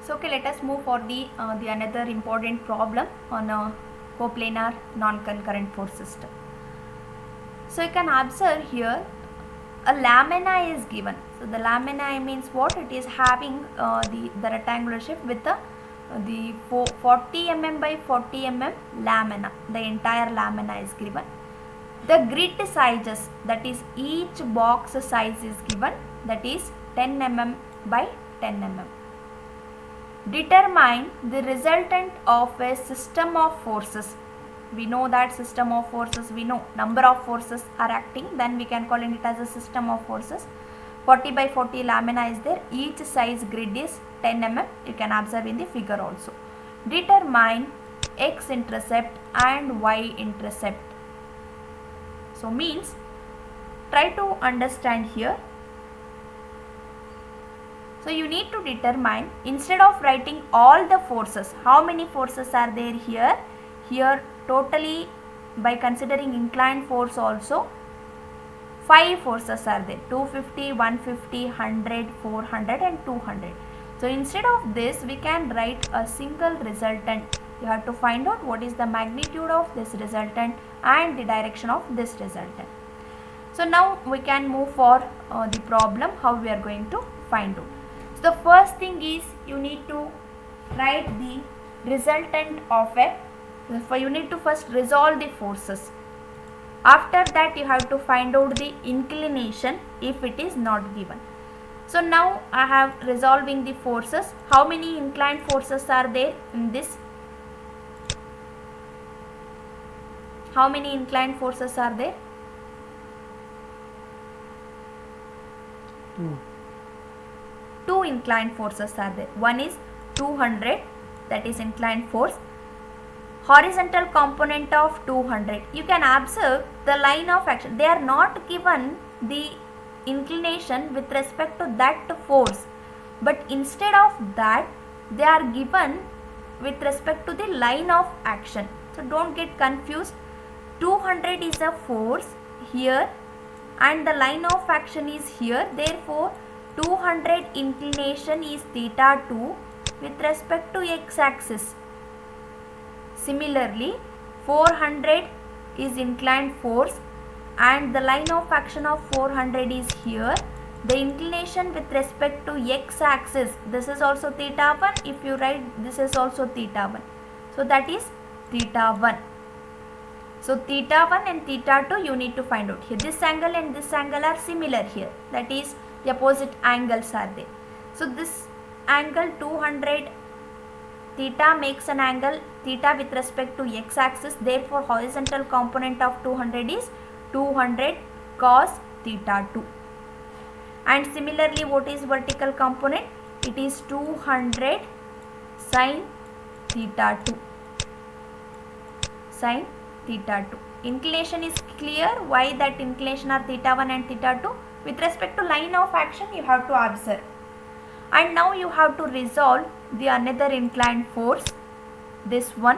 So okay, let us move for the another important problem on a coplanar non-concurrent force system. So you can observe here a lamina is given. So the lamina means what? It is having the rectangular shape with the 40 mm by 40 mm lamina. The entire lamina is given. The grid sizes, that is each box size is given, that is 10 mm by 10 mm. Determine the resultant of a system of forces. We know that system of forces, we know number of forces are acting, then we can call it as a system of forces. 40 by 40 lamina is there, each size grid is 10 mm, you can observe in the figure also. Determine x intercept and y intercept. So means try to understand here. So you need to determine, instead of writing all the forces, how many forces are there here? Here totally, by considering inclined force also, 5 forces are there, 250, 150, 100, 400 and 200. So instead of this we can write a single resultant. You have to find out what is the magnitude of this resultant and the direction of this resultant. So now we can move for the problem, how we are going to find out. So the first thing is you need to write the resultant of a, you need to first resolve the forces. After that you have to find out the inclination if it is not given. So now I have resolving the forces. How many inclined forces are there in this? How many inclined forces are there? 2 inclined forces are there. One is 200, that is inclined force. Horizontal component of 200. You can observe the line of action. They are not given the inclination with respect to that force, but instead of that they are given with respect to the line of action. So don't get confused. 200 is a force here and the line of action is here. Therefore 200 inclination is theta 2 with respect to x-axis. Similarly 400 is inclined force and the line of action of 400 is here. The inclination with respect to x-axis, this is also theta 1. If you write, this is also theta 1. So that is theta 1. So theta 1 and theta 2 you need to find out. Here this angle and this angle are similar here, that is the opposite angles are there. So this angle 200 theta makes an angle theta with respect to x-axis. Therefore horizontal component of 200 is 200 cos theta 2. And similarly what is vertical component? It is 200 sin theta 2. Sin theta 2. Inclination is clear. Why that inclination are theta 1 and theta 2? With respect to line of action you have to observe. And now you have to resolve the another inclined force, this one.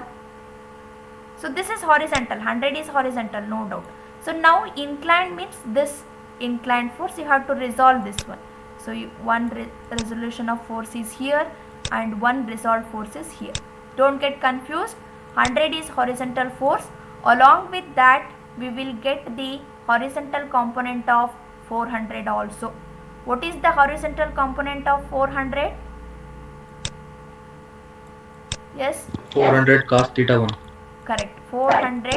So this is horizontal, 100 is horizontal, no doubt. So now inclined means this inclined force, you have to resolve this one. So one resolution of force is here and one resolved force is here. Don't get confused. 100 is horizontal force. Along with that we will get the horizontal component of 400 also. What is the horizontal component of 400? Yes? 400 cos theta 1. Correct. 400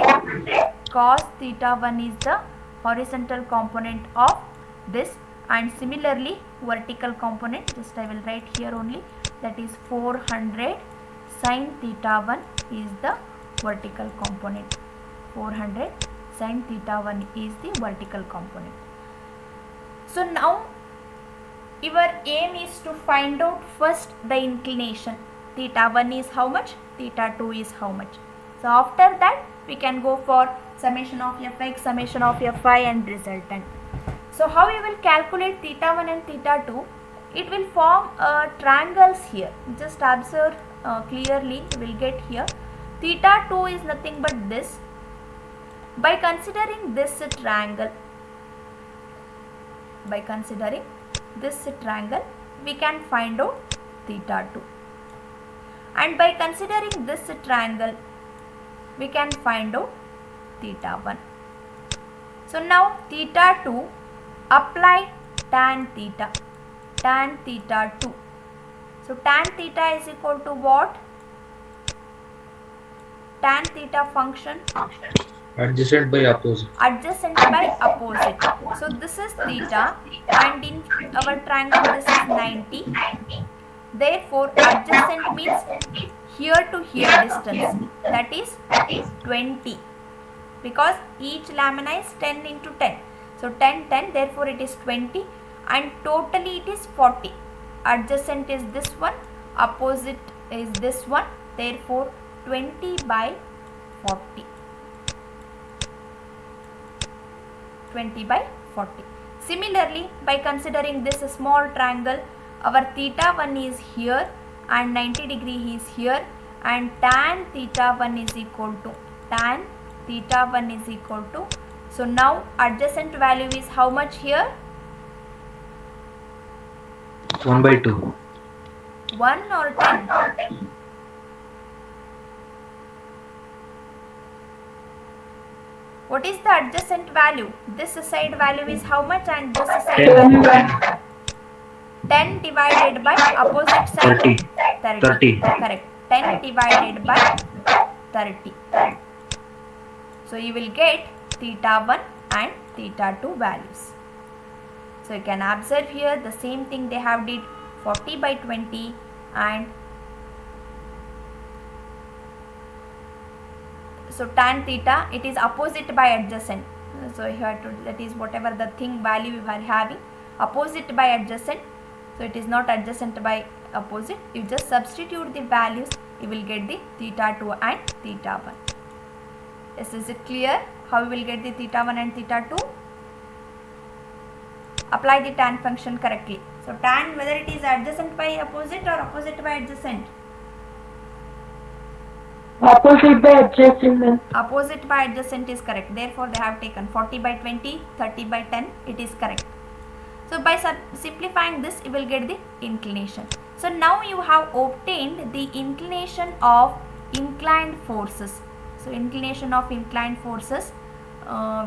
cos theta 1 is the horizontal component of this, and similarly vertical component, just I will write here only, that is 400 sin theta 1 is the vertical component. 400 sin theta 1 is the vertical component. So now your aim is to find out first the inclination. Theta 1 is how much? Theta 2 is how much? So after that we can go for summation of fx, summation of fy and resultant. So how we will calculate theta 1 and theta 2? It will form triangles here. Just observe clearly, you will get here. Theta 2 is nothing but this. By considering this triangle, we can find out theta 2. and by considering this triangle we can find out theta 1. So now theta 2, apply tan theta 2. So tan theta is equal to what? Tan theta function Adjacent by opposite. adjacent by opposite. So this is theta and in our triangle this is 90. Therefore adjacent means here to here distance, that is 20, because each lamina is 10 into 10. So 10 10, therefore it is 20 and totally it is 40. Adjacent is this one, opposite is this one, therefore 20 by 40. 20 by 40. Similarly, by considering this small triangle, our theta 1 is here and 90 degree is here, and tan theta 1 is equal to so now adjacent value is how much here? 1 by 2. 1 or 10? What is the adjacent value? This side value is how much and this side 10. value? 10 divided by opposite side? 30. Correct. 10 divided by 30. So you will get theta 1 and theta 2 values. So you can observe here the same thing they have did 40 by 20 and so tan theta, it is opposite by adjacent. So here that is whatever the thing value you are having, opposite by adjacent. So it is not adjacent by opposite. You just substitute the values, you will get the theta 2 and theta 1. Yes, is it clear how we will get the theta 1 and theta 2? Apply the tan function correctly. So tan, whether it is adjacent by opposite or opposite by adjacent? Opposite by adjacent. Opposite by adjacent is correct. Therefore they have taken 40 by 20, 30 by 10. It is correct. So by simplifying this, you will get the inclination. So now you have obtained the inclination of inclined forces. So inclination of inclined forces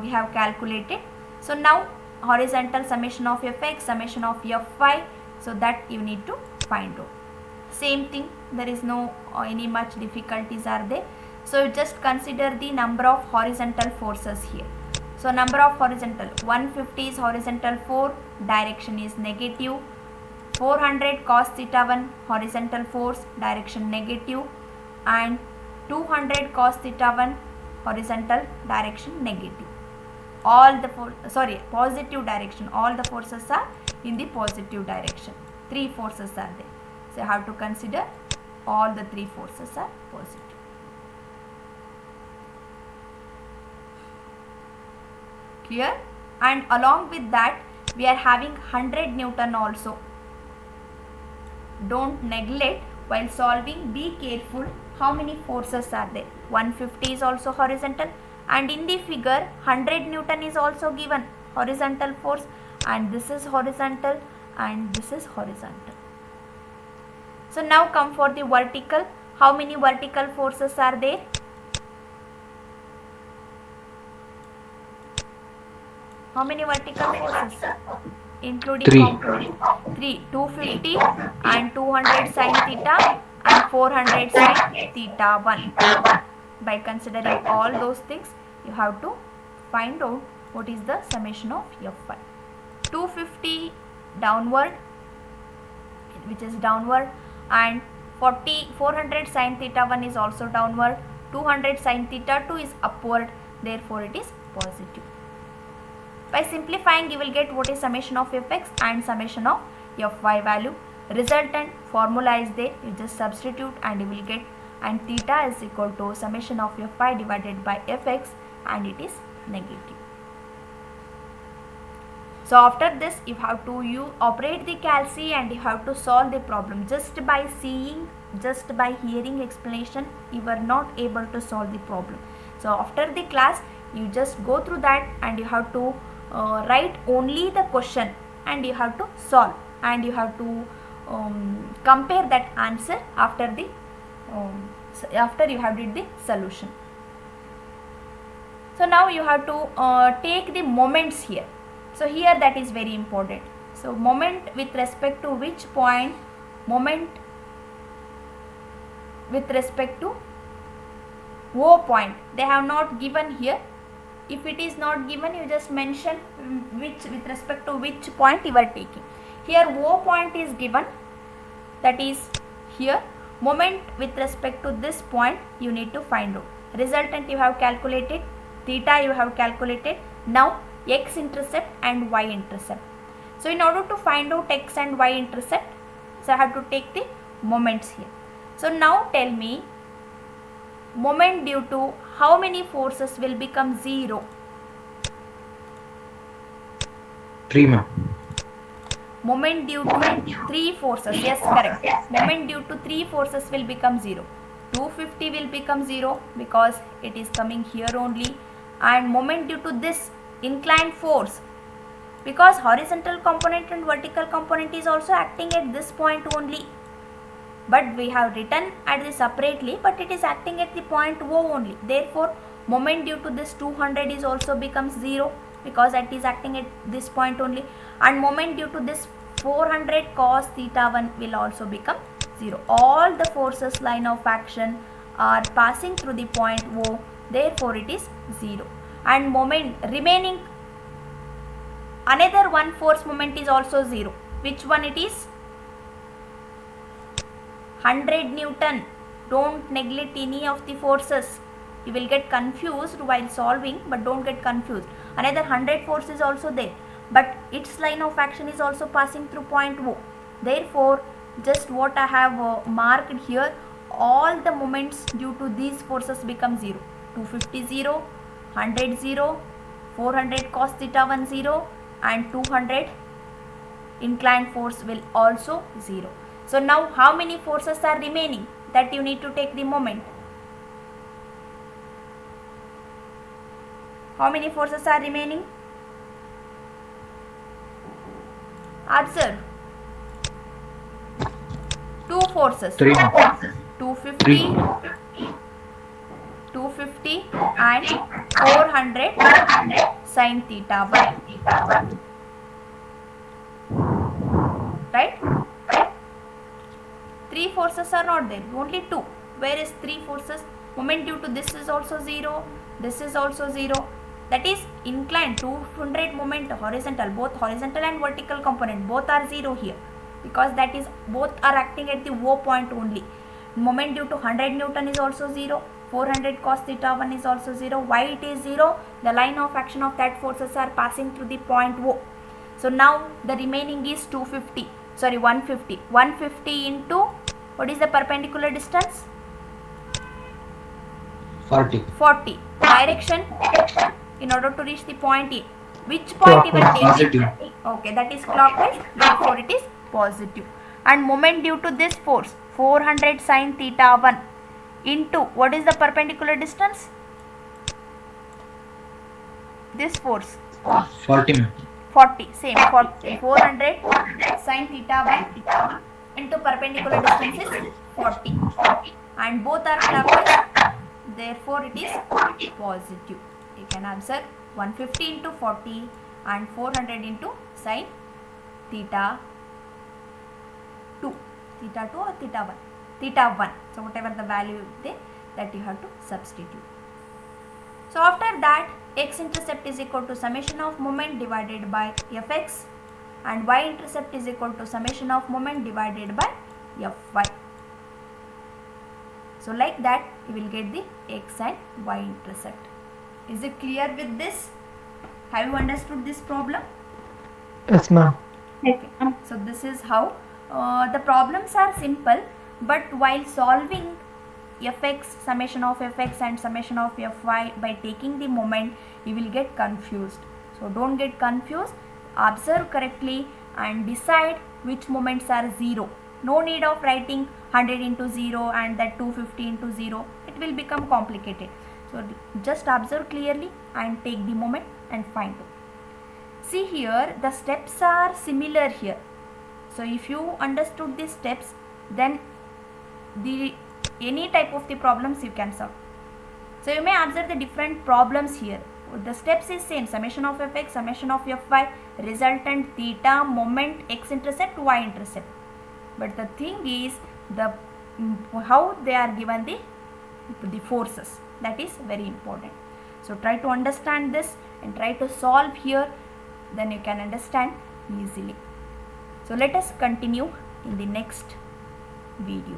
we have calculated. So now horizontal summation of fx, summation of fy, so that you need to find out. Same thing, there is no any much difficulties are there. So just consider the number of horizontal forces here. So number of horizontal, 150 is horizontal 4, direction is negative. 400 cos theta 1 horizontal force, direction negative, and 200 cos theta 1 horizontal direction negative. All the positive direction, all the forces are in the positive direction. 3 forces are there. So you have to consider all the 3 forces are positive. Clear? And along with that we are having 100 Newton also. Don't neglect while solving, be careful how many forces are there. 150 is also horizontal, and in the figure 100 Newton is also given, horizontal force, and this is horizontal and this is horizontal. So now come for the vertical. How many vertical forces are there? How many vertical forces? Including 3. component. 3. 250 and 200 sin theta and 400 sin theta 1. By considering all those things, you have to find out what is the summation of Fy. 250 downward, which is downward, and 400 sin theta 1 is also downward. 200 sin theta 2 is upward, therefore it is positive. By simplifying, you will get what is summation of fx and summation of fy value. Resultant formula is there, you just substitute and you will get, and theta is equal to summation of fy divided by fx, and it is negative. So after this you have to operate the calc and you have to solve the problem. Just by seeing, just by hearing explanation, you are not able to solve the problem. So after the class you just go through that and you have to write only the question and you have to solve, and you have to compare that answer after the so after you have did the solution. So now you have to take the moments here. So here that is very important. So moment with respect to which point, moment with respect to O point, they have not given here. If it is not given, you just mention which with respect to which point you are taking. Here O point is given, that is here. Moment with respect to this point you need to find out. Resultant you have calculated, theta you have calculated. Now x intercept and y intercept. So in order to find out x and y intercept, so I have to take the moments here. So now tell me, moment due to how many forces will become 0? 3, ma'am. Moment due to 3 forces, yes, correct. Moment due to 3 forces will become 0. 250 will become 0 because it is coming here only. And moment due to this inclined force, because horizontal component and vertical component is also acting at this point only. But we have written at this separately, but it is acting at the point O only. Therefore, moment due to this 200 is also becomes 0 because it is acting at this point only. And moment due to this 400 cos theta 1 will also become 0. All the forces line of action are passing through the point O, therefore it is 0. And moment remaining, another one force moment is also 0. Which one it is? 100 Newton. Don't neglect any of the forces. You will get confused while solving, but don't get confused. Another 100 force is also there, but its line of action is also passing through point O. Therefore, just what I have marked here, all the moments due to these forces become 0. 250 0, 100 0, 400 cos theta 1 0, and 200 inclined force will also 0. So now how many forces are remaining that you need to take the moment? How many forces are remaining? Observe. 2 forces. 3, ma'am. 250, 250 and 400 sin theta 1. Right? 3 forces are not there, only 2. Where is 3 forces? Moment due to this is also 0, this is also 0. That is inclined 200 moment horizontal, both horizontal and vertical component, both are 0 here, because that is both are acting at the O point only. Moment due to 100 Newton is also 0, 400 cos theta 1 is also 0. Why it is 0? The line of action of that forces are passing through the point O. So now the remaining is 250, sorry 150. 150 into, what is the perpendicular distance? 40. 40. Direction in order to reach the point A. Which point you will take? Positive. Okay, that is clockwise, therefore it is positive. And moment due to this force, 400 sin theta 1 into, what is the perpendicular distance? This force. 40, ma'am. 40, same, 40, 400 sin theta 1 into perpendicular distance is 40. And both are clockwise, therefore it is positive. You can observe 150 into 40 and 400 into sin theta 2. Theta 2 or theta 1? Theta 1. So whatever the value is there, that you have to substitute. So after that, x-intercept is equal to summation of moment divided by fx, and y-intercept is equal to summation of moment divided by fy. So like that you will get the x and y-intercept. Is it clear with this? Have you understood this problem? Yes, ma'am. Okay. So this is how the problems are simple, but while solving fx, summation of fx and summation of fy by taking the moment, you will get confused. So don't get confused, observe correctly and decide which moments are 0. No need of writing 100 into 0 and that 250 into 0. It will become complicated. So just observe clearly and take the moment and find out. See here, the steps are similar here. So if you understood these steps, then the any type of the problems you can solve. So you may observe the different problems here. The steps is same, summation of fx, summation of fy, resultant theta, moment, x-intercept, y-intercept. But the thing is the how they are given the forces, that is very important. So try to understand this and try to solve here, then you can understand easily. So let us continue in the next video.